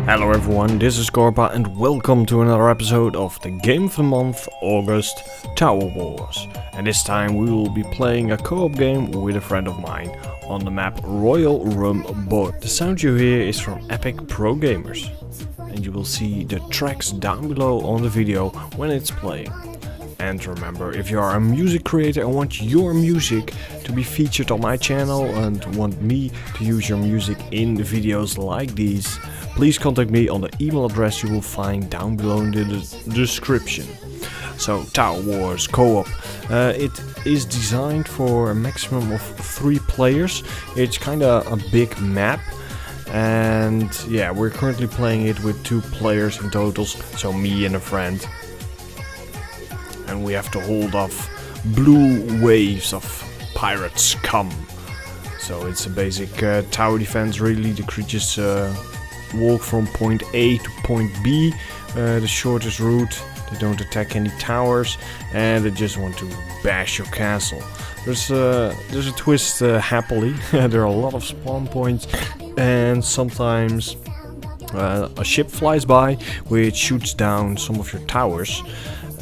Hello everyone, this is Korpah and welcome to another episode of the game of the month, August, Tower Wars. And this time we will be playing a co-op game with a friend of mine on the map Royal Rum Board. The sound you hear is from Epic Pro Gamers. And you will see the tracks down below on the video when it's playing. And remember, if you are a music creator and want your music to be featured on my channel and want me to use your music in videos like these, please contact me on the email address you will find down below in the description. So, Tower Wars Co-op. It is designed for a maximum of 3 players. It's kinda a big map. And yeah, we're currently playing it with 2 players in total, so me and a friend. And we have to hold off blue waves of pirate scum. So it's a basic tower defense. Really, the creatures walk from point A to point B, the shortest route. They don't attack any towers, and they just want to bash your castle. There's a twist, happily. There are a lot of spawn points, and sometimes a ship flies by which shoots down some of your towers.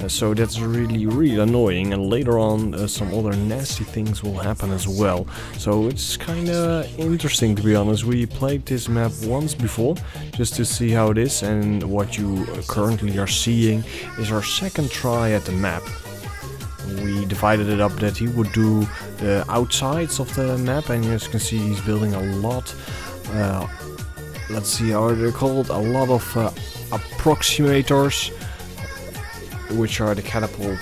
So that's really annoying, and later on some other nasty things will happen as well. So it's kinda interesting, to be honest. We played this map once before just to see how it is, and what you currently are seeing is our second try at the map. We divided it up that he would do the outsides of the map, and as you can see he's building a lot. Let's see how they're called. A lot of approximators, which are the catapult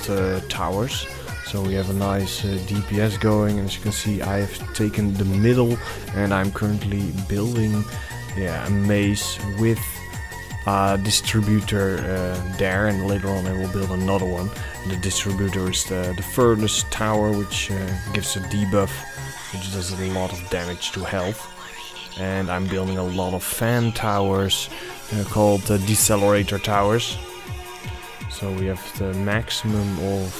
towers. So we have a nice DPS going, and as you can see I have taken the middle, and I'm currently building a maze with a distributor there, and later on I will build another one. The distributor is the furthest tower, which gives a debuff, which does a lot of damage to health. And I'm building a lot of fan towers called decelerator towers. So we have the maximum of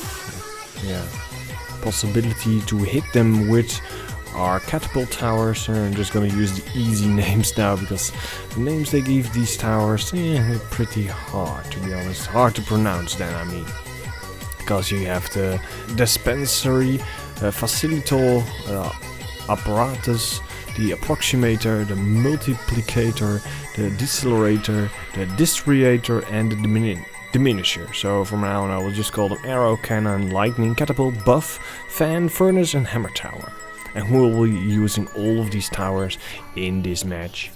possibility to hit them with our catapult towers. I'm just gonna use the easy names now, because the names they give these towers, they're pretty hard, to be honest. Hard to pronounce then, I mean. Because you have the dispensary, facilitator, apparatus, the approximator, the multiplicator, the decelerator, the distributor, and the diminisher. So from now on I will just call them arrow, cannon, lightning, catapult, buff, fan, furnace, and hammer tower. And we will be using all of these towers in this match.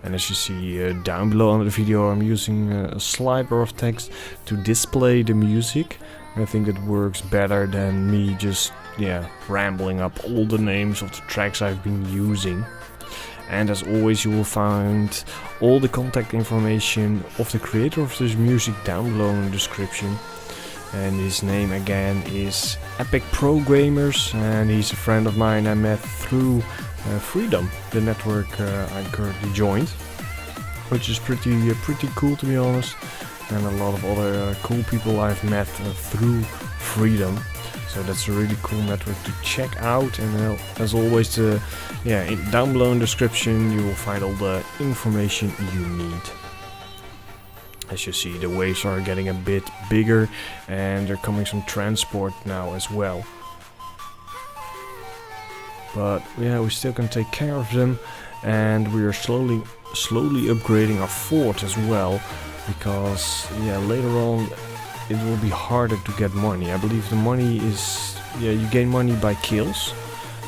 And as you see down below under the video, I'm using a slider of text to display the music. I think it works better than me just rambling up all the names of the tracks I've been using. And as always, you will find all the contact information of the creator of this music down below in the description. And his name again is Epic Pro Gamers, and he's a friend of mine I met through Freedom, the network I currently joined, which is pretty cool, to be honest. And a lot of other cool people I've met through Freedom. So that's a really cool network to check out, and as always, down below in the description you will find all the information you need. As you see, the waves are getting a bit bigger, and they're coming some transport now as well. But we still can take care of them, and we are slowly upgrading our fort as well, because later on it will be harder to get money. I believe the money is, you gain money by kills.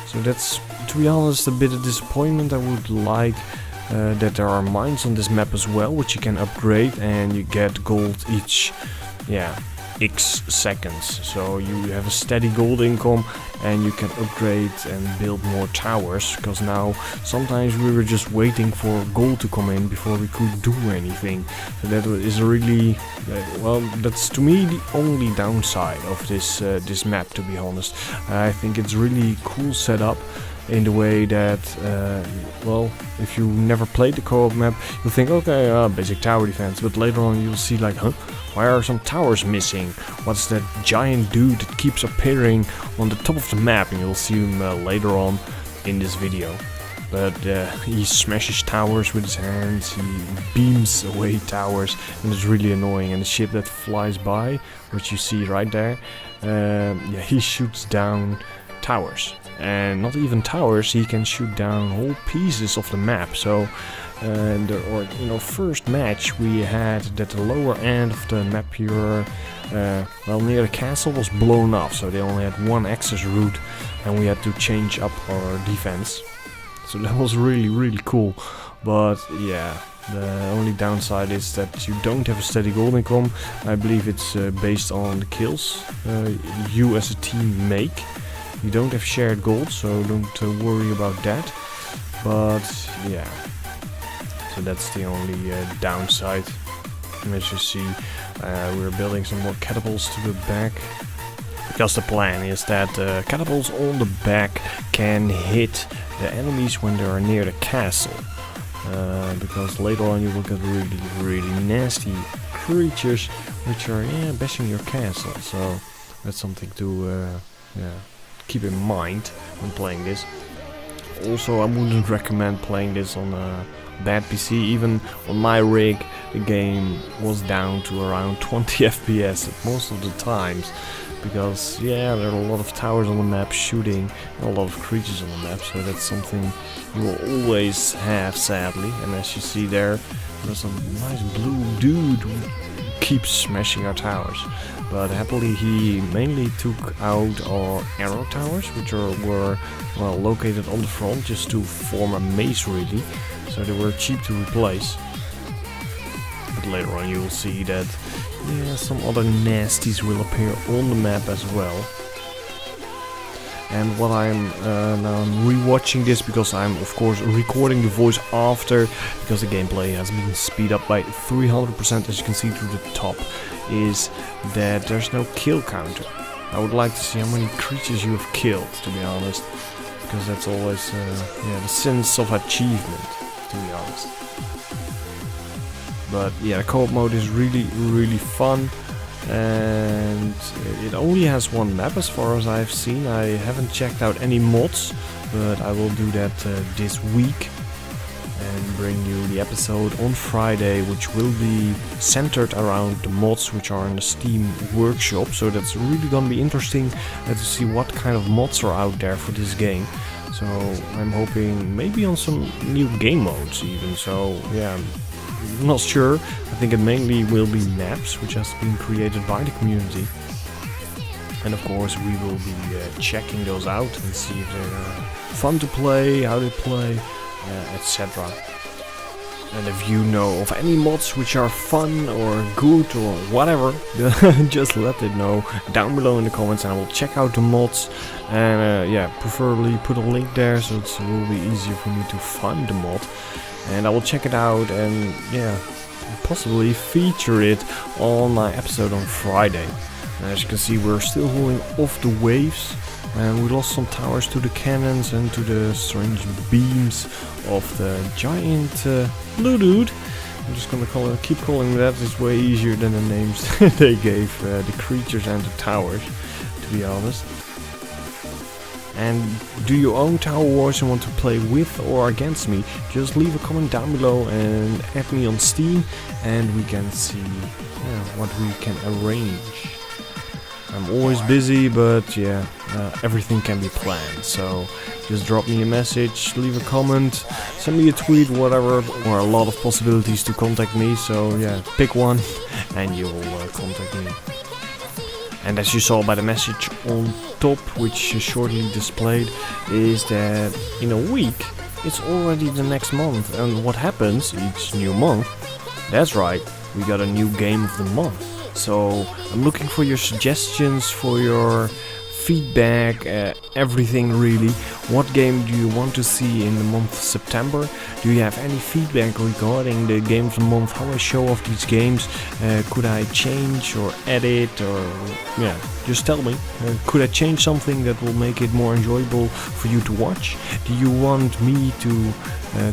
So that's, to be honest, a bit of disappointment. I would like that there are mines on this map as well, which you can upgrade, and you get gold each, X seconds. So you have a steady gold income, and you can upgrade and build more towers, because now sometimes we were just waiting for gold to come in before we could do anything. So that is really, that's to me the only downside of this map, to be honest. I think it's really cool setup in the way that, if you never played the co-op map, you'll think, okay, basic tower defense, but later on you'll see like, why are some towers missing? What's that giant dude that keeps appearing on the top of the map? And you'll see him later on in this video. But he smashes towers with his hands, he beams away towers, and it's really annoying. And the ship that flies by, which you see right there, he shoots down towers. And not even towers, he can shoot down whole pieces of the map. So in our first match we had that the lower end of the map here, near the castle, was blown off. So they only had one access route and we had to change up our defense. So that was really cool. But yeah, the only downside is that you don't have a steady gold income. I believe it's based on the kills you as a team make. You don't have shared gold, so don't worry about that. But yeah, so that's the only downside. And as you see, we're building some more catapults to the back, because the plan is that catapults on the back can hit the enemies when they are near the castle. Because later on you will get really nasty creatures which are bashing your castle. So that's something to keep in mind when playing this. Also, I wouldn't recommend playing this on a bad PC. Even on my rig, the game was down to around 20 FPS most of the times, because there are a lot of towers on the map shooting and a lot of creatures on the map. So that's something you will always have, sadly. And as you see there's a nice blue dude who keeps smashing our towers. But happily he mainly took out our arrow towers, which were located on the front just to form a maze really. So they were cheap to replace. But later on you will see that some other nasties will appear on the map as well. And what I'm now rewatching this, because I'm of course recording the voice after, because the gameplay has been speed up by 300%, as you can see through the top, is that there's no kill counter. I would like to see how many creatures you have killed, to be honest, because that's always the sense of achievement, to be honest. But yeah, the co-op mode is really fun. And it only has one map as far as I've seen. I haven't checked out any mods, but I will do that this week and bring you the episode on Friday, which will be centered around the mods which are in the Steam workshop. So that's really gonna be interesting to see what kind of mods are out there for this game. So I'm hoping maybe on some new game modes even. So yeah, I'm not sure. I think it mainly will be maps which has been created by the community. And of course we will be checking those out and see if they're fun to play, how they play, etc. And if you know of any mods which are fun or good or whatever, just let it know down below in the comments and I will check out the mods. And preferably put a link there so it will be easier for me to find the mod. And I will check it out and possibly feature it on my episode on Friday. And as you can see, we're still holding off the waves, and we lost some towers to the cannons and to the strange beams of the giant blue dude. I'm just gonna keep calling that. It's way easier than the names they gave the creatures and the towers, to be honest. And do you own Tower Wars and want to play with or against me? Just leave a comment down below and add me on Steam, and we can see what we can arrange. I'm always busy, but everything can be planned. So just drop me a message, leave a comment, send me a tweet, whatever. Or a lot of possibilities to contact me. So pick one and you will contact me. And as you saw by the message on top, which is shortly displayed, is that in a week it's already the next month. And what happens each new month? That's right, we got a new game of the month. So I'm looking for your suggestions, for your feedback, everything really. What game do you want to see in the month of September? Do you have any feedback regarding the game of the month, how I show off these games? Could I change or edit, or just tell me. Could I change something that will make it more enjoyable for you to watch? Do you want me to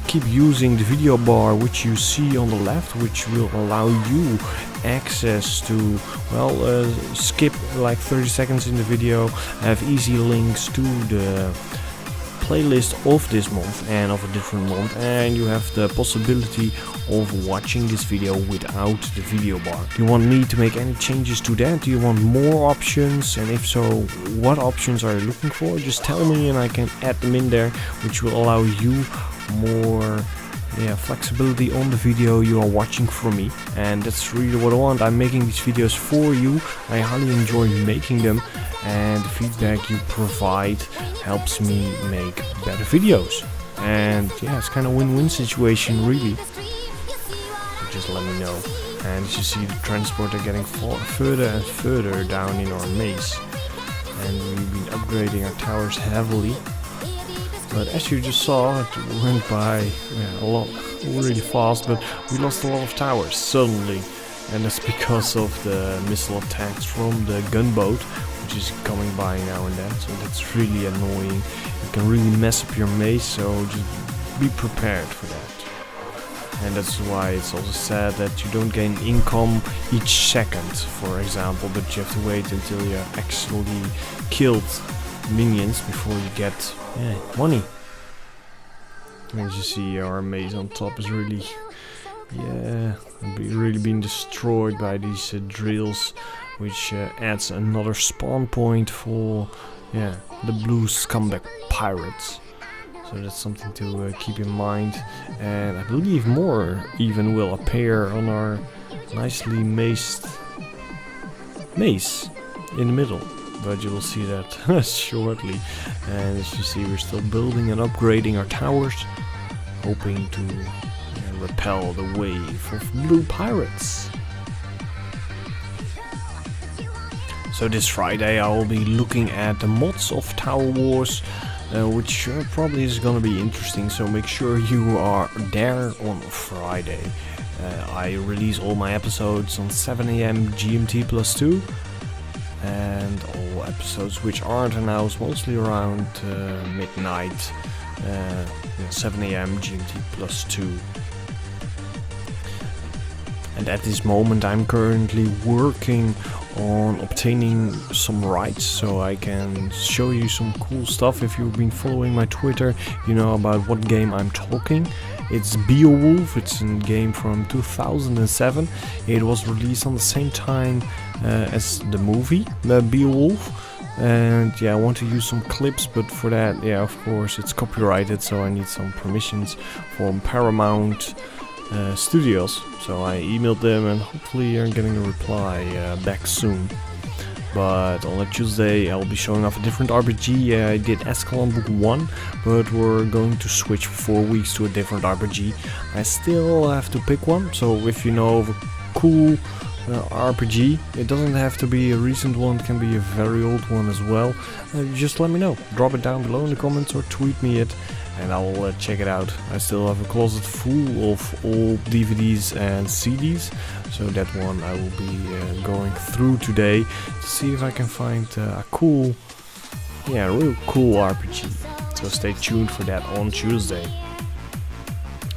keep using the video bar which you see on the left, which will allow you access to skip like 30 seconds in the video, have easy links to the playlist of this month and of a different month, and you have the possibility of watching this video without the video bar. Do you want me to make any changes to that? Do you want more options? And if so, what options are you looking for? Just tell me and I can add them in there, which will allow you more flexibility on the video you are watching from me. And that's really what I want. I'm making these videos for you. I highly enjoy making them, and the feedback you provide helps me make better videos. And yeah, it's kind of win-win situation really. So just let me know. And as you see, the transport are getting further and further down in our maze, and we've been upgrading our towers heavily. But as you just saw, it went by a lot really fast, but we lost a lot of towers suddenly, and that's because of the missile attacks from the gunboat, which is coming by now and then. So that's really annoying. It can really mess up your maze, so just be prepared for that. And that's why it's also sad that you don't gain income each second, for example, but you have to wait until you have actually killed minions before you get money. As you see, our maze on top is really being destroyed by these drills, which adds another spawn point for the blue scumbag pirates. So that's something to keep in mind, and I believe more even will appear on our nicely mazed maze in the middle. But you will see that shortly. And as you see, we're still building and upgrading our towers, hoping to repel the wave of blue pirates. So this Friday I will be looking at the mods of Tower Wars, which probably is gonna be interesting, so make sure you are there on Friday. I release all my episodes on 7 AM GMT+2. And all episodes which aren't announced mostly around midnight, 7 AM GMT+2. And at this moment I'm currently working on obtaining some rights so I can show you some cool stuff. If you've been following my Twitter, you know about what game I'm talking. It's Beowulf. It's a game from 2007. It was released on the same time as the movie Beowulf. And yeah, I want to use some clips, but for that, of course, it's copyrighted, so I need some permissions from Paramount Studios. So I emailed them, and hopefully I'm getting a reply back soon. But on a Tuesday I'll be showing off a different RPG. I did Escalon Book 1, but we're going to switch for 4 weeks to a different RPG. I still have to pick one, so if you know of a cool RPG, it doesn't have to be a recent one, it can be a very old one as well. Just let me know, drop it down below in the comments or tweet me it, and I will check it out. I still have a closet full of old DVDs and CDs, so that one I will be going through today to see if I can find a cool, real cool RPG. So stay tuned for that on Tuesday.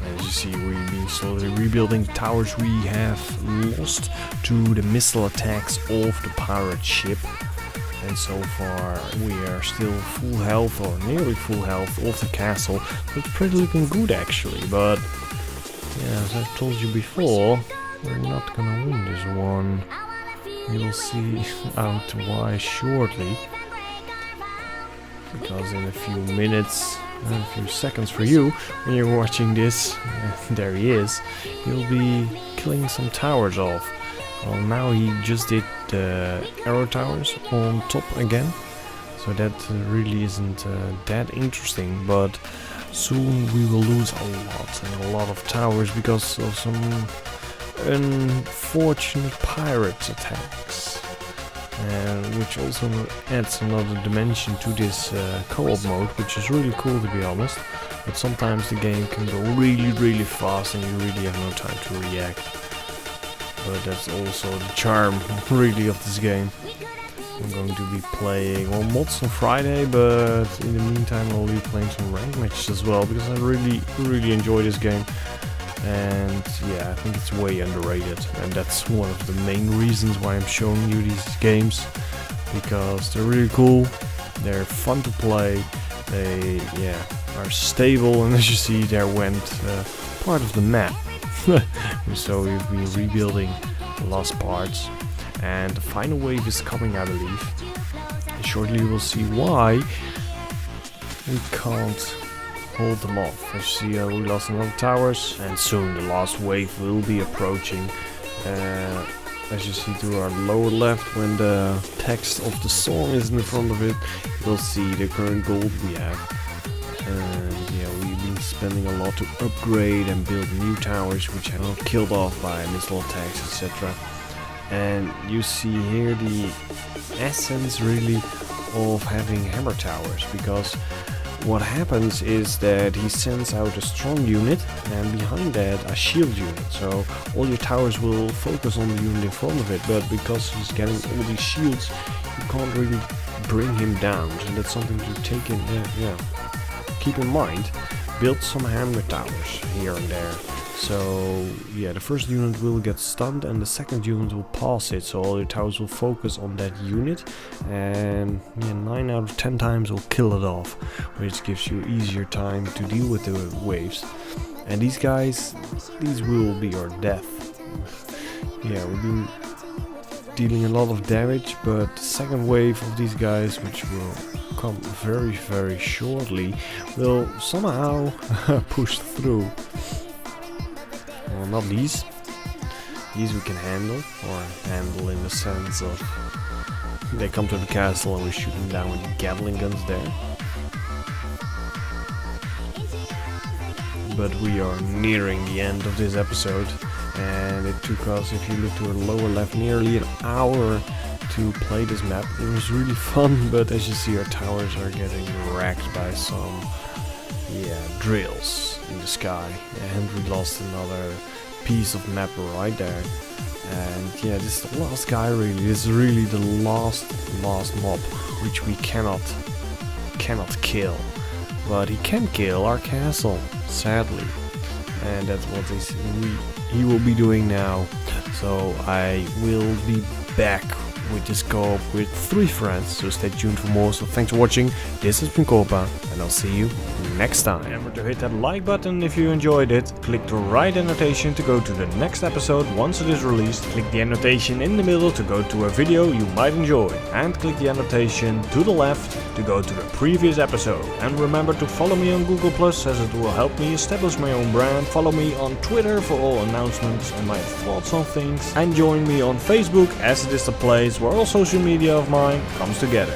As you see, we've been slowly rebuilding the towers we have lost to the missile attacks of the pirate ship. And so far we are still full health, or nearly full health, of the castle. So it's pretty looking good actually, but as I've told you before, we're not gonna win this one. You will see out why shortly, because in a few minutes, a few seconds for you, when you're watching this, there he is, he'll be killing some towers off. Well, now he just did the arrow towers on top again, so that really isn't that interesting, but soon we will lose a lot of towers because of some unfortunate pirate attacks, which also adds another dimension to this co-op mode, which is really cool to be honest. But sometimes the game can go really fast and you really have no time to react. But that's also the charm really of this game. I'm going to be playing mods on Friday, but in the meantime I'll be playing some ranked matches as well, because I really enjoy this game. And I think it's way underrated, and that's one of the main reasons why I'm showing you these games, because they're really cool, they're fun to play, They are stable, and as you see, there went part of the map. So we've been rebuilding the last parts, and the final wave is coming, I believe. And shortly we'll see why we can't hold them off. As you see, we lost another towers, and soon the last wave will be approaching. As you see to our lower left, when the text of the song is in front of it, you'll see the current gold we have. And yeah, we've been spending a lot to upgrade and build new towers, which are not killed off by missile attacks, etc. And you see here the essence really of having hammer towers, because what happens is that he sends out a strong unit and behind that a shield unit. So all your towers will focus on the unit in front of it, but because he's getting all these shields, you can't really bring him down. So that's something to take in, keep in mind. Build some hammer towers here and there. So yeah, the first unit will get stunned and the second unit will pass it, so all your towers will focus on that unit, and 9 out of 10 times will kill it off, which gives you easier time to deal with the waves. And these guys, these will be your death. Yeah, we've been dealing a lot of damage, but the second wave of these guys, which will come very, very shortly, will somehow push through. Well, not these. These we can handle, or handle in the sense of they come to the castle and we shoot them down with the Gatling guns there. But we are nearing the end of this episode, and it took us, if you look to the lower left, nearly an hour to play this map. It was really fun, but as you see, our towers are getting wrecked by some drills in the sky, and we lost another piece of map right there. And yeah, this is the last guy really. This is really the last mob which we cannot kill, but he can kill our castle, sadly, and that's what he will be doing now. So I will be back with this co-op with 3 friends, so stay tuned for more. So thanks for watching. This has been Korpah, and I'll see you next time. Remember to hit that like button if you enjoyed it. Click the right annotation to go to the next episode once it is released. Click the annotation in the middle to go to a video you might enjoy, and click the annotation to the left to go to the previous episode. And remember to follow me on Google+, as it will help me establish my own brand. Follow me on Twitter for all announcements and my thoughts on things, and join me on Facebook, as it is the place where all social media of mine comes together.